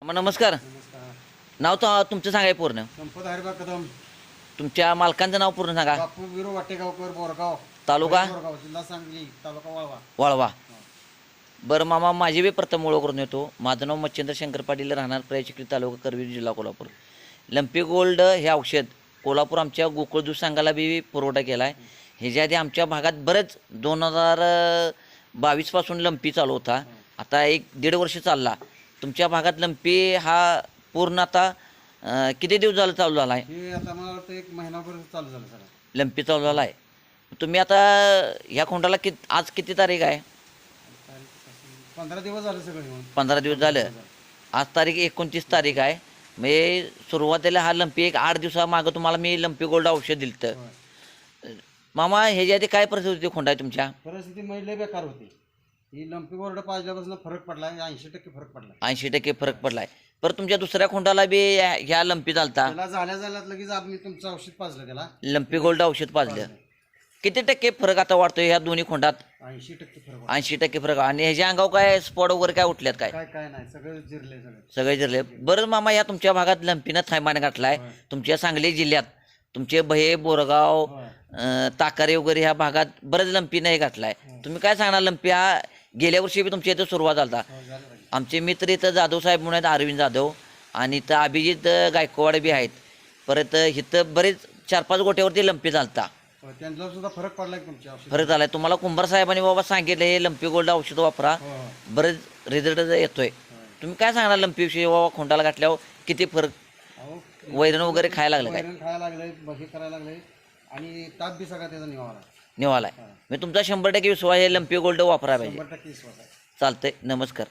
नमस्कार. नमस्कार. नाव तर तुमचं सांगा पूर्ण. संपत हरिबा कदम, तुमच्या मालकांचं नाव पूर्ण सांगा. बापू विरो वाटेगावकर, बोरगाव तालुका बोरगाव, जिल्हा सांगली, तालुका वाळवा. वाळवा. बरं मामा, माझी बी प्रथम ओळख करून येतो. माझं नाव मच्छिंद्र शंकर पाटील, राहणार प्रयाचिकली, तालुका करवीर, जिल्हा कोल्हापूर. लंपी गोल्ड हे औषध कोल्हापूर आमच्या गोकुळ दूध संघाला बी पुरवठा केला आहे. ह्याच्या आधी आमच्या भागात बरेच 2022 पासून लंपी चालू होता. आता 1-1.5 वर्ष चालला. तुमच्या भागात लंपी हा पूर्ण आता किती दिवस झालं चालू झाला आहे? हे आता मला वाटतं 1 महिनाभर चालू झालं सर. लंपी चालू झाला आहे. तुम्ही आता ह्या खोंडाला आज किती तारीख आहे? 15 दिवस झाले सगळे मिळून. 15 दिवस झालं. आज तारीख 29 तारीख आहे. म्हणजे सुरुवातीला हा लंपी 8 दिवसामागं तुम्हाला मी लंपी गोल्ड औषध दिलं तर मामा, ह्याच्या आधी काय परिस्थिती खोंडा आहे तुमच्या? परिस्थिती महिला बेकार होती. ही लंपी गोल्ड पाजल्यापासून फरक पडला, 80% फरक पडला. 80% फरक पडलाय. पर तुमच्या दुसऱ्या खोंडाला बी ह्या लंपी चालता? त्याला झाल्या लगेच आम्ही तुमचं औषध पाजलं त्याला. लंपी गोल्ड औषध पाजलं. किती टक्के फरक आता वाटतोय ह्या दोन्ही खोंडात? 80% फरक. 80% फरक. आणि ह्याच्या अंगावर काय स्पॉट वगैरे काय उठल्यात काय? काय नाही, सगळं जिरले सगळे जिरले. बरं मामा, या तुमच्या भागात लंपीनं थैमान घातलाय. तुमच्या सांगली जिल्ह्यात तुमचे बहे, बोरगाव, ताकारे वगैरे ह्या भागात बरेच लंपी नाही घातलाय. तुम्ही काय सांगणार? लंपी हा गेल्या वर्षी बी तुमच्या इथं सुरुवात झाला. आमचे मित्र इथं जाधव साहेब म्हणून आहेत, अरविंद जाधव, आणि इथं अभिजित गायकवाड बी आहेत. परत इथं बरेच 4-5 गोट्यावरती लंपी चालता. त्यांना सुद्धा फरक पडलाय तुमच्या औषध. फरक झालाय. तुम्हाला कुंभार साहेबांनी बाबा सांगितलं हे लंपी गोल्ड औषध वापरा, बरेच रिझल्ट येतोय. तुम्ही काय सांगणार लंपी विषयी? बाबा खोंडाला घातल्यावर किती फरक? वैरण वगैरे खायला लागलं काय? खायला लागले, हे करायला लागले, आणि ताप बी सगळा त्याचा निवालाय. मी तुमचा 100% विश्वास आहे, लंपी गोल्ड वापरा पाहिजे. 100% विश्वास आहे. चालतंय. नमस्कार.